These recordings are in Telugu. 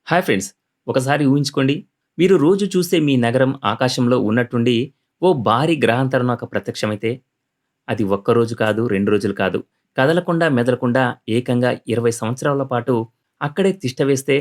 Hi friends. ఒకసారి ఊహించుకోండి. మీరు రోజు చూసే మీ నగరం ఆకాశంలో ఉన్నట్టుండి ఓ భారీ గ్రహాంతరంలోక ప్రత్యక్షమైతే, అది ఒక్కరోజు కాదు, 2 రోజులు కాదు. కదలకుండా, మెదలకుండా ఏకంగా 20 సంవత్సరాల పాటు అక్కడే తిష్టవేస్తే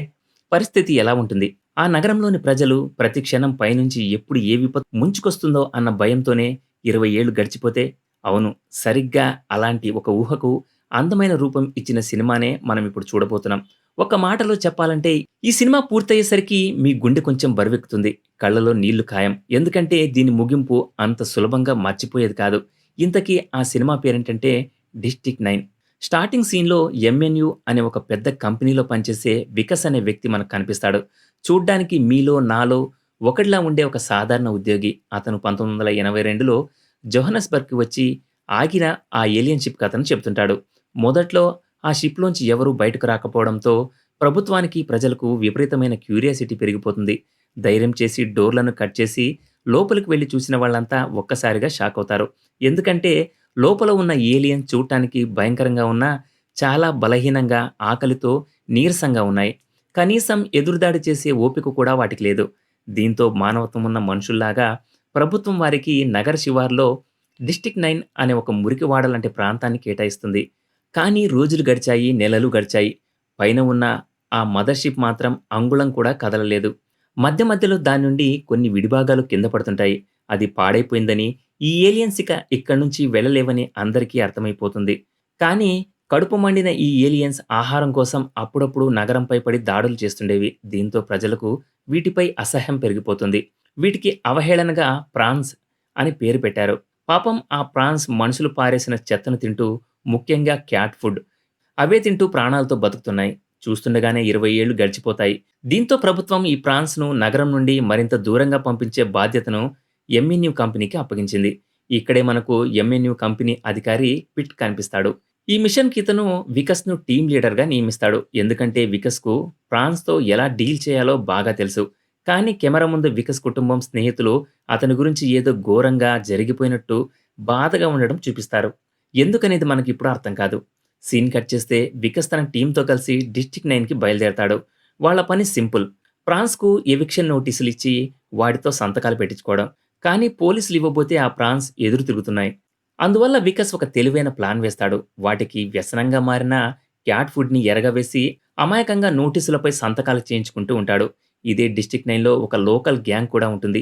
పరిస్థితి ఎలా ఉంటుంది? ఆ నగరంలోని ప్రజలు ప్రతి క్షణం పైనుంచి ఎప్పుడు ఏ విపత్తు ముంచుకొస్తుందో అన్న భయంతోనే 20 ఏళ్లు గడిచిపోతే, అవును, సరిగ్గా అలాంటి ఒక ఊహకు అందమైన రూపం ఇచ్చిన సినిమానే మనమిప్పుడు చూడబోతున్నాం. ఒక్క మాటలో చెప్పాలంటే ఈ సినిమా పూర్తయ్యేసరికి మీ గుండె కొంచెం బరువెక్కుతుంది. కళ్ళలో నీళ్లు ఖాయం. ఎందుకంటే దీని ముగింపు అంత సులభంగా మర్చిపోయేది కాదు. ఇంతకీ ఆ సినిమా పేరేంటంటే 'డిస్ట్రిక్ట్ 9'. స్టార్టింగ్ సీన్‌లో ఎంఎన్‌యు అనే ఒక పెద్ద కంపెనీలో పనిచేసే వికస్ అనే వ్యక్తి మనకు కనిపిస్తాడు. చూడ్డానికి మీలో, నాలో ఒకడిలా ఉండే ఒక సాధారణ ఉద్యోగి. అతను 1982లో జోహానస్బర్గ్‌కి వచ్చి ఆగిన ఆ ఏలియన్ షిప్ కథను చెప్తుంటాడు. మొదట్లో ఆ షిప్‌లోంచి ఎవరూ బయటకు రాకపోవడంతో ప్రభుత్వానికి, ప్రజలకు విపరీతమైన క్యూరియాసిటీ పెరిగిపోతుంది. ధైర్యం చేసి డోర్‌లను కట్ చేసి లోపలికి వెళ్లి చూసిన వాళ్ళంతా ఒక్కసారిగా షాకవుతారు. ఎందుకంటే లోపల ఉన్న ఏలియన్ చూడటానికి భయంకరంగా ఉన్నా, చాలా బలహీనంగా, ఆకలితో, నీరసంగా ఉన్నాయి. కనీసం ఎదురుదాడి చేసే ఓపిక కూడా వాటికి లేదు. దీంతో మానవత్వం ఉన్న మనుషుల్లాగా ప్రభుత్వం వారికి నగర శివారులో డిస్ట్రిక్ట్ 9 అనే ఒక మురికివాడ లాంటి ప్రాంతాన్ని కేటాయిస్తుంది. కానీ రోజులు గడిచాయి, నెలలు గడిచాయి. పైన ఉన్న ఆ మదర్ షిప్ మాత్రం అంగుళం కూడా కదలలేదు. మధ్య మధ్యలో దాని నుండి కొన్ని విడిభాగాలు కింద పడుతుంటాయి. అది పాడైపోయిందని, ఈ ఏలియన్స్ ఇక ఇక్కడి నుంచి వెళ్ళలేవని అందరికీ అర్థమైపోతుంది. కానీ కడుపు మండిన ఈ ఏలియన్స్ ఆహారం కోసం అప్పుడప్పుడు నగరంపై పడి దాడులు చేస్తుండేవి. దీంతో ప్రజలకు వీటిపై అసహ్యం పెరిగిపోతుంది. వీటికి అవహేళనగా ప్రాన్స్ అని పేరు పెట్టారు. పాపం ఆ ప్రాన్స్ మనుషులు పారేసిన చెత్తను తింటూ, ముఖ్యంగా క్యాట్ ఫుడ్, అవే తింటూ ప్రాణాలతో బతుకుతున్నాయి. చూస్తుండగానే 20 ఏళ్లు గడిచిపోతాయి. దీంతో ప్రభుత్వం ఈ ప్రాన్స్‌ను నగరం నుండి మరింత దూరంగా పంపించే బాధ్యతను ఎంఎన్యు కంపెనీకి అప్పగించింది. ఇక్కడే మనకు ఎంఎన్యు కంపెనీ అధికారి పిట్ కనిపిస్తాడు. ఈ మిషన్‌కి ఇతను వికస్‌ను టీమ్ లీడర్‌గా నియమిస్తాడు. ఎందుకంటే వికస్‌కు ఫ్రాన్స్‌తో ఎలా డీల్ చేయాలో బాగా తెలుసు. కానీ కెమెరా ముందు వికస్ కుటుంబం, స్నేహితులు అతని గురించి ఏదో ఘోరంగా జరిగిపోయినట్టు బాధగా ఉండడం చూపిస్తారు. ఎందుకనేది మనకిప్పుడు అర్థం కాదు. సీన్ కట్ చేస్తే వికస్ తన టీమ్‌తో కలిసి డిస్ట్రిక్ట్ 9కి బయలుదేరతాడు. వాళ్ళ పని సింపుల్. ఫ్రాన్స్‌కు ఎవిక్షన్ నోటీసులిచ్చి వాడితో సంతకాలు పెట్టించుకోవడం. కానీ పోలీసులు ఇవ్వబోతే ఆ ప్రాన్స్ ఎదురు తిరుగుతున్నాయి. అందువల్ల వికస్ ఒక తెలివైన ప్లాన్ వేస్తాడు. వాటికి వ్యసనంగా మారిన క్యాట్ ఫుడ్‌ని ఎరగవేసి అమాయకంగా నోటీసులపై సంతకాలు చేయించుకుంటూ ఉంటాడు. ఇదే డిస్ట్రిక్ట్ 9లో ఒక లోకల్ గ్యాంగ్ కూడా ఉంటుంది.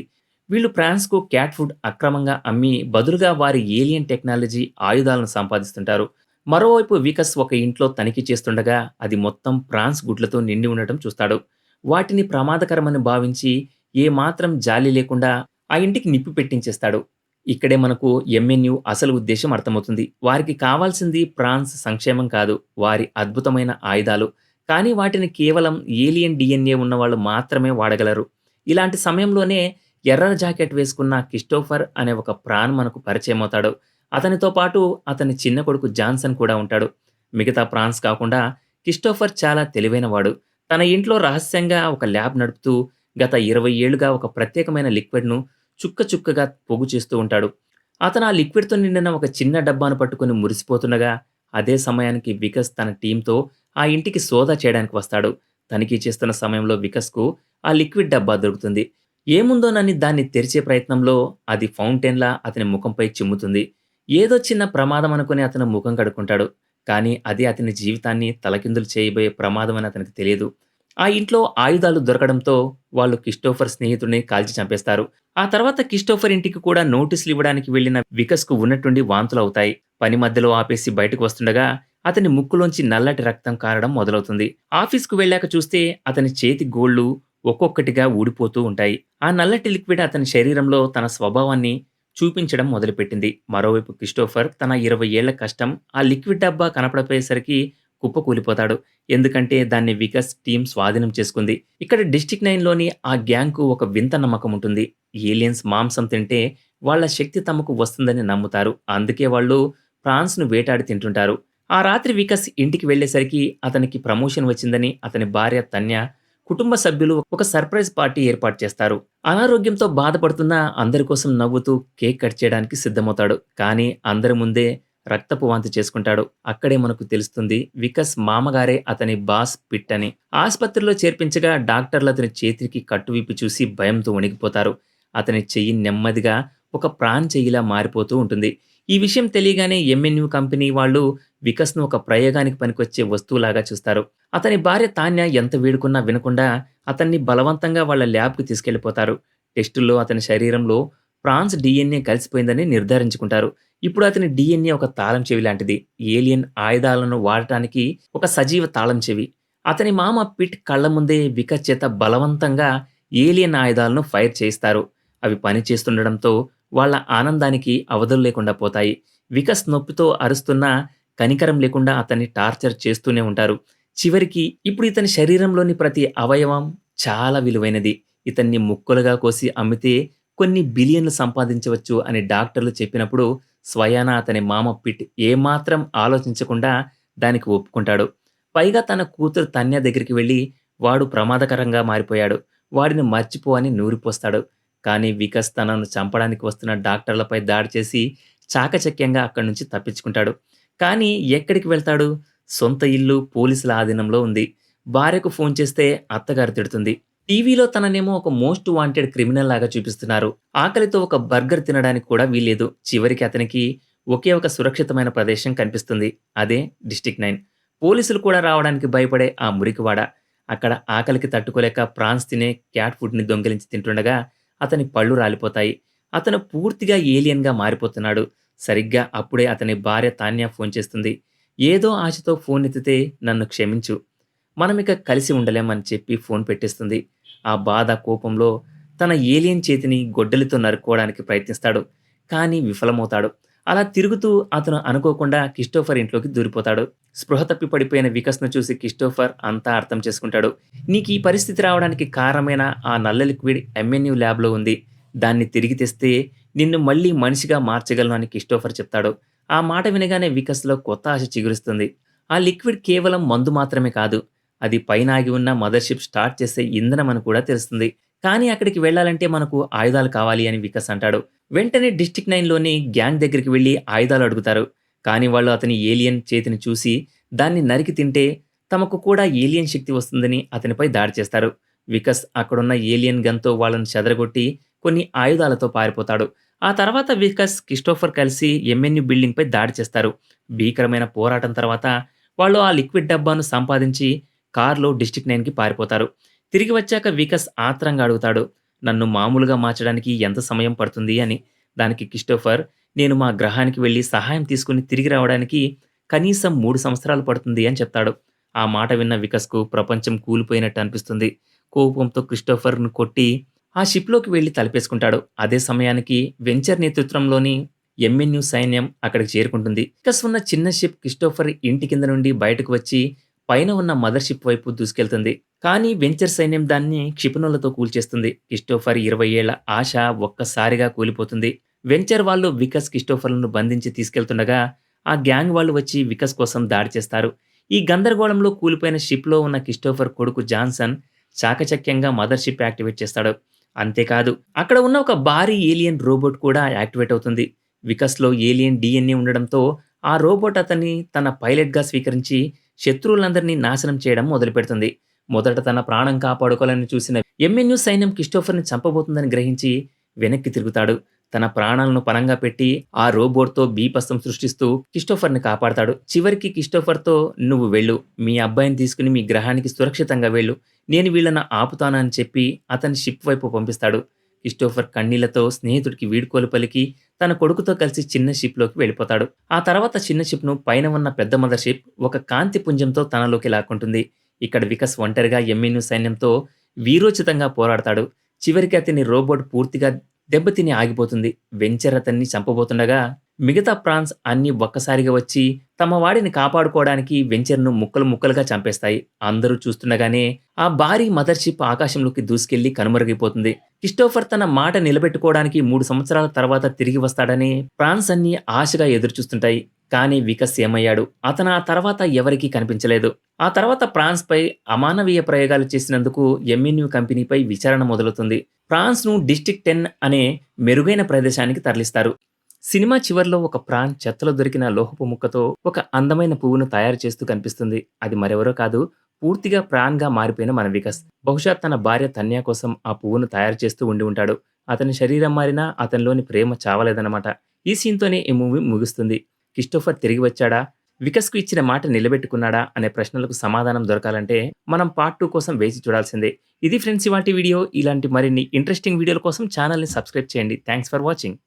వీళ్ళు ఫ్రాన్స్‌కు క్యాట్ ఫుడ్ అక్రమంగా అమ్మి బదులుగా వారి ఏలియన్ టెక్నాలజీ, ఆయుధాలను సంపాదిస్తుంటారు. మరోవైపు వికస్ ఒక ఇంట్లో తనిఖీ చేస్తుండగా అది మొత్తం ఫ్రాన్స్ గుడ్లతో నిండి ఉండటం చూస్తాడు. వాటిని ప్రమాదకరమని భావించి ఏమాత్రం జాలి లేకుండా ఆ ఇంటికి నిప్పు పెట్టించేస్తాడు. ఇక్కడే మనకు ఎంఎన్యు అసలు ఉద్దేశ్యం అర్థమవుతుంది. వారికి కావాల్సింది ఫ్రాన్స్ సంక్షేమం కాదు, వారి అద్భుతమైన ఆయుధాలు. కానీ వాటిని కేవలం ఏలియన్ డీఎన్ఏ ఉన్నవాళ్ళు మాత్రమే వాడగలరు. ఇలాంటి సమయంలోనే ఎర్ర జాకెట్ వేసుకున్న క్రిస్టోఫర్ అనే ఒక ప్రాణ్ మనకు పరిచయమవుతాడు. అతనితో పాటు అతని చిన్న కొడుకు జాన్సన్ కూడా ఉంటాడు. మిగతా ప్రాన్స్ కాకుండా క్రిస్టోఫర్ చాలా తెలివైనవాడు. తన ఇంట్లో రహస్యంగా ఒక ల్యాబ్ నడుపుతూ గత 20 ఏళ్లుగా ఒక ప్రత్యేకమైన లిక్విడ్‌ను చుక్క చుక్కగా పోగు చేస్తూ ఉంటాడు. అతను ఆ లిక్విడ్‌తో నిండిన ఒక చిన్న డబ్బాను పట్టుకొని మురిసిపోతుండగా, అదే సమయానికి వికస్ తన టీమ్‌తో ఆ ఇంటికి సోదా చేయడానికి వస్తాడు. తనిఖీ చేస్తున్న సమయంలో వికస్‌కు ఆ లిక్విడ్ డబ్బా దొరుకుతుంది. ఏముందోనని దాన్ని తెరిచే ప్రయత్నంలో అది ఫౌంటైన్‌లా అతని ముఖంపై చిమ్ముతుంది. ఏదో చిన్న ప్రమాదం అనుకుని అతను ముఖం కడుక్కుంటాడు. కానీ అది అతని జీవితాన్ని తలకిందులు చేయబోయే ప్రమాదం అని అతనికి తెలియదు. ఆ ఇంట్లో ఆయుధాలు దొరకడంతో వాళ్ళు క్రిస్టోఫర్ స్నేహితుడిని కాల్చి చంపేస్తారు. ఆ తర్వాత క్రిస్టోఫర్ ఇంటికి కూడా నోటీసులు ఇవ్వడానికి వెళ్లిన వికస్‌కు ఉన్నట్టుండి వాంతులవుతాయి. పని మధ్యలో ఆపేసి బయటకు వస్తుండగా అతని ముక్కులోంచి నల్లటి రక్తం కారడం మొదలవుతుంది. ఆఫీస్‌కు వెళ్ళాక చూస్తే అతని చేతి గోళ్లు ఒక్కొక్కటిగా ఊడిపోతూ ఉంటాయి. ఆ నల్లటి లిక్విడ్ అతని శరీరంలో తన స్వభావాన్ని చూపించడం మొదలుపెట్టింది. మరోవైపు క్రిస్టోఫర్ తన 20 ఏళ్ల కష్టం ఆ లిక్విడ్ డబ్బా కనపడపోయేసరికి కుప్పకూలిపోతాడు. ఎందుకంటే దాన్ని వికస్ టీమ్ స్వాధీనం చేసుకుంది. ఇక్కడ డిస్ట్రిక్ట్ 9లోని ఆ గ్యాంగ్‌కు ఒక వింత నమ్మకం ఉంటుంది. ఏలియన్స్ మాంసం తింటే వాళ్ళ శక్తి తమకు వస్తుందని నమ్ముతారు. అందుకే వాళ్ళు ప్రాన్స్‌ను వేటాడి తింటుంటారు. ఆ రాత్రి వికస్ ఇంటికి వెళ్ళేసరికి అతనికి ప్రమోషన్ వచ్చిందని అతని భార్య తన్య, కుటుంబ సభ్యులు ఒక సర్ప్రైజ్ పార్టీ ఏర్పాటు చేస్తారు. అనారోగ్యంతో బాధపడుతున్న అందరి కోసం నవ్వుతూ కేక్ కట్ చేయడానికి సిద్ధమవుతాడు. కానీ అందరి ముందే రక్తపు వాంతి చేసుకుంటాడు. అక్కడే మనకు తెలుస్తుంది వికస్ మామగారే అతని బాస్ పిట్ అని. ఆస్పత్రిలో చేర్పించగా డాక్టర్లు అతని చేతికి కట్టువిప్పి చూసి భయంతో వణికిపోతారు. అతని చెయ్యి నెమ్మదిగా ఒక ప్రాణ్ చెయ్యిలా మారిపోతూ ఉంటుంది. ఈ విషయం తెలియగానే ఎంఎన్యు కంపెనీ వాళ్ళు వికస్‌ను ఒక ప్రయోగానికి పనికొచ్చే వస్తువులాగా చూస్తారు. అతని భార్య తాన్య ఎంత వేడుకున్నా వినకుండా అతన్ని బలవంతంగా వాళ్ళ ల్యాబ్‌కి తీసుకెళ్ళిపోతారు. టెస్టుల్లో అతని శరీరంలో ఫ్రాన్స్ డీఎన్ఏ కలిసిపోయిందని నిర్ధారించుకుంటారు. ఇప్పుడు అతని డీఎన్ఏ ఒక తాళం చెవి లాంటిది. ఏలియన్ ఆయుధాలను వాడటానికి ఒక సజీవ తాళం చెవి. అతని మామ పిట్ కళ్ళ ముందే వికస్ చేత బలవంతంగా ఏలియన్ ఆయుధాలను ఫైర్ చేయిస్తారు. అవి పనిచేస్తుండడంతో వాళ్ళ ఆనందానికి అవధులు లేకుండా పోతాయి. వికస్ నొప్పితో అరుస్తున్నా కనికరం లేకుండా అతన్ని టార్చర్ చేస్తూనే ఉంటారు. చివరికి ఇప్పుడు ఇతని శరీరంలోని ప్రతి అవయవం చాలా విలువైనది. ఇతన్ని ముక్కలుగా కోసి అమ్మితే కొన్ని బిలియన్లు సంపాదించవచ్చు అని డాక్టర్లు చెప్పినప్పుడు స్వయాన అతని మామ పిట్ ఏమాత్రం ఆలోచించకుండా దానికి ఒప్పుకుంటాడు. పైగా తన కూతురు తన్య దగ్గరికి వెళ్ళి వాడు ప్రమాదకరంగా మారిపోయాడు. వాడిని మర్చిపో అని నూరిపోస్తాడు. కానీ వికస్ తనను చంపడానికి వస్తున్న డాక్టర్లపై దాడి చేసి చాకచక్యంగా అక్కడి నుంచి తప్పించుకుంటాడు. కానీ ఎక్కడికి వెళ్తాడు? సొంత ఇల్లు పోలీసుల ఆధీనంలో ఉంది. భార్యకు ఫోన్ చేస్తే అత్తగారు తిడుతుంది. టీవీలో తననేమో ఒక మోస్ట్ వాంటెడ్ క్రిమినల్ లాగా చూపిస్తున్నారు. ఆకలితో ఒక బర్గర్ తినడానికి కూడా వీల్లేదు. చివరికి అతనికి ఒకే ఒక సురక్షితమైన ప్రదేశం కనిపిస్తుంది. అదే డిస్ట్రిక్ట్ 9. పోలీసులు కూడా రావడానికి భయపడే ఆ మురికివాడ. అక్కడ ఆకలికి తట్టుకోలేక ప్రాన్స్ తినే క్యాట్ ఫుడ్‌ని దొంగిలించి తింటుండగా అతని పళ్ళు రాలిపోతాయి. అతను పూర్తిగా ఏలియన్‌గా మారిపోతున్నాడు. సరిగ్గా అప్పుడే అతని భార్య తాన్య ఫోన్ చేస్తుంది. ఏదో ఆశతో ఫోన్ ఎత్తితే నన్ను క్షమించు. మనమిక కలిసి ఉండలేం అని చెప్పి ఫోన్ పెట్టేస్తుంది. ఆ బాధ, కోపంలో తన ఏలియన్ చేతిని గొడ్డలితో నరుక్కోవడానికి ప్రయత్నిస్తాడు. కానీ విఫలమవుతాడు. అలా తిరుగుతూ అతను అనుకోకుండా క్రిస్టోఫర్ ఇంట్లోకి దూరిపోతాడు. స్పృహ తప్పి పడిపోయిన వికస్‌ను చూసి క్రిస్టోఫర్ అంతా అర్థం చేసుకుంటాడు. నీకీ పరిస్థితి రావడానికి కారణమైన ఆ నల్ల లిక్విడ్ ఎంఎన్యు ల్యాబ్‌లో ఉంది. దాన్ని తిరిగి తెస్తే నిన్ను మళ్ళీ మనిషిగా మార్చగలను అని క్రిస్టోఫర్ చెప్తాడు. ఆ మాట వినగానే వికస్‌లో కొత్త ఆశ చిగురిస్తుంది. ఆ లిక్విడ్ కేవలం మందు మాత్రమే కాదు. అది పైన ఆగి ఉన్న మదర్‌షిప్ స్టార్ట్ చేసే ఇంధనం అని కూడా తెలుస్తుంది. కానీ అక్కడికి వెళ్ళాలంటే మనకు ఆయుధాలు కావాలి అని వికస్ అంటాడు. వెంటనే డిస్ట్రిక్ట్ 9లోని గ్యాంగ్ దగ్గరికి వెళ్లి ఆయుధాలు అడుగుతారు. కానీ వాళ్ళు అతని ఏలియన్ చేతిని చూసి దాన్ని నరికి తింటే తమకు కూడా ఏలియన్ శక్తి వస్తుందని అతనిపై దాడి చేస్తారు. వికస్ అక్కడున్న ఏలియన్ గన్‌తో వాళ్ళను చెదరగొట్టి కొన్ని ఆయుధాలతో పారిపోతాడు. ఆ తర్వాత వికస్, క్రిస్టోఫర్ కలిసి ఎంఎన్యు బిల్డింగ్‌పై దాడి చేస్తారు. భీకరమైన పోరాటం తర్వాత వాళ్ళు ఆ లిక్విడ్ డబ్బాను సంపాదించి కారులో డిస్ట్రిక్ట్ 9కి పారిపోతారు. తిరిగి వచ్చాక వికస్ ఆత్రంగా అడుగుతాడు, నన్ను మామూలుగా మార్చడానికి ఎంత సమయం పడుతుంది అని. దానికి క్రిస్టోఫర్, నేను మా గ్రహానికి వెళ్లి సహాయం తీసుకుని తిరిగి రావడానికి కనీసం 3 సంవత్సరాలు పడుతుంది అని చెప్తాడు. ఆ మాట విన్న వికస్‌కు ప్రపంచం కూలిపోయినట్టు అనిపిస్తుంది. కోపంతో క్రిస్టోఫర్‌ను కొట్టి ఆ షిప్‌లోకి వెళ్లి తలుపేసుకుంటాడు. అదే సమయానికి వెంచర్ నేతృత్వంలోని ఎంఎన్యు సైన్యం అక్కడికి చేరుకుంటుంది. వికస్ ఉన్న చిన్న షిప్ క్రిస్టోఫర్ ఇంటి కింద నుండి బయటకు వచ్చి పైన ఉన్న మదర్‌షిప్ వైపు దూసుకెళ్తుంది. కానీ వెంచర్ సైన్యం దాన్ని క్షిపణులతో కూల్చేస్తుంది. క్రిస్టోఫర్ 20 ఏళ్ల ఆశ ఒక్కసారిగా కూలిపోతుంది. వెంచర్ వాళ్ళు వికస్, క్రిస్టోఫర్‌లను బంధించి తీసుకెళ్తుండగా ఆ గ్యాంగ్ వాళ్ళు వచ్చి వికస్ కోసం దాడి చేస్తారు. ఈ గందరగోళంలో కూలిపోయిన షిప్‌లో ఉన్న క్రిస్టోఫర్ కొడుకు జాన్సన్ చాకచక్యంగా మదర్‌షిప్ యాక్టివేట్ చేస్తాడు. అంతేకాదు అక్కడ ఉన్న ఒక భారీ ఏలియన్ రోబోట్ కూడా యాక్టివేట్ అవుతుంది. వికస్‌లో ఏలియన్ డీఎన్ఏ ఉండడంతో ఆ రోబోట్ అతన్ని తన పైలట్‌గా స్వీకరించి శత్రువులందరినీ నాశనం చేయడం మొదలుపెడుతుంది. మొదట తన ప్రాణం కాపాడుకోవాలని చూసిన ఎంఎన్యు సైన్యం క్రిస్టోఫర్‌ని చంపబోతుందని గ్రహించి వెనక్కి తిరుగుతాడు. తన ప్రాణాలను పణంగా పెట్టి ఆ రోబోట్‌తో బీభత్సం సృష్టిస్తూ క్రిస్టోఫర్‌ని కాపాడతాడు. చివరికి క్రిస్టోఫర్‌తో, నువ్వు వెళ్ళు, మీ అబ్బాయిని తీసుకుని మీ గ్రహానికి సురక్షితంగా వెళ్ళు, నేను వీళ్ళని ఆపుతాను అని చెప్పి అతన్ని షిప్ వైపు పంపిస్తాడు. క్రిస్టోఫర్ కన్నీళ్లతో స్నేహితుడికి వీడ్కోలు పలికి తన కొడుకుతో కలిసి చిన్న షిప్‌లోకి వెళ్ళిపోతాడు. ఆ తర్వాత చిన్న షిప్‌ను పైన ఉన్న పెద్ద మదర్‌షిప్ ఒక కాంతి పుంజంతో తనలోకి లాక్కుంటుంది. ఇక్కడ వికస్ ఒంటరిగా ఎంఎన్యు సైన్యంతో వీరోచితంగా పోరాడతాడు. చివరికి అతని రోబోట్ పూర్తిగా దెబ్బతిని ఆగిపోతుంది. వెంచర్ అతన్ని చంపబోతుండగా మిగతా ప్రాన్స్ అన్నీ ఒక్కసారిగా వచ్చి తమ వాడిని కాపాడుకోవడానికి వెంచర్‌ను ముక్కలు ముక్కలుగా చంపేస్తాయి. అందరూ చూస్తుండగానే ఆ భారీ మదర్‌షిప్ ఆకాశంలోకి దూసుకెళ్లి కనుమరుగైపోతుంది. క్రిస్టోఫర్ తన మాట నిలబెట్టుకోవడానికి 3 సంవత్సరాల తర్వాత తిరిగి వస్తాడని ఫ్రాన్స్ అన్నీ ఆశగా ఎదురుచూస్తుంటాయి. కానీ వికస్ ఏమయ్యాడు? అతను ఆ తర్వాత ఎవరికీ కనిపించలేదు. ఆ తర్వాత ఫ్రాన్స్‌పై అమానవీయ ప్రయోగాలు చేసినందుకు ఎంఎన్యు కంపెనీపై విచారణ మొదలవుతుంది. ఫ్రాన్స్‌ను డిస్ట్రిక్ట్ 10 అనే మెరుగైన ప్రదేశానికి తరలిస్తారు. సినిమా చివర్లో ఒక ప్రాణ్ చెత్తలో దొరికిన లోహపు ముక్కతో ఒక అందమైన పువ్వును తయారు చేస్తూ కనిపిస్తుంది. అది మరెవరో కాదు, పూర్తిగా ప్రాణ్‌గా మారిపోయిన మన వికాస్. బహుశా తన భార్య తన్య కోసం ఆ పువ్వును తయారు చేస్తూ ఉండి ఉంటాడు. అతని శరీరం మారినా అతనిలోని ప్రేమ చావలేదన్నమాట. ఈ సీన్‌తోనే ఈ మూవీ ముగుస్తుంది. క్రిస్టోఫర్ తిరిగి వచ్చాడా? వికస్‌కు ఇచ్చిన మాట నిలబెట్టుకున్నాడా? అనే ప్రశ్నలకు సమాధానం దొరకాలంటే మనం పార్ట్ 2 కోసం వేచి చూడాల్సిందే. ఇది ఫ్రెండ్స్ ఇవాల్టి వీడియో. ఇలాంటి మరిన్ని ఇంట్రెస్టింగ్ వీడియోల కోసం ఛానెల్‌ని సబ్స్క్రైబ్ చేయండి. Thanks for watching.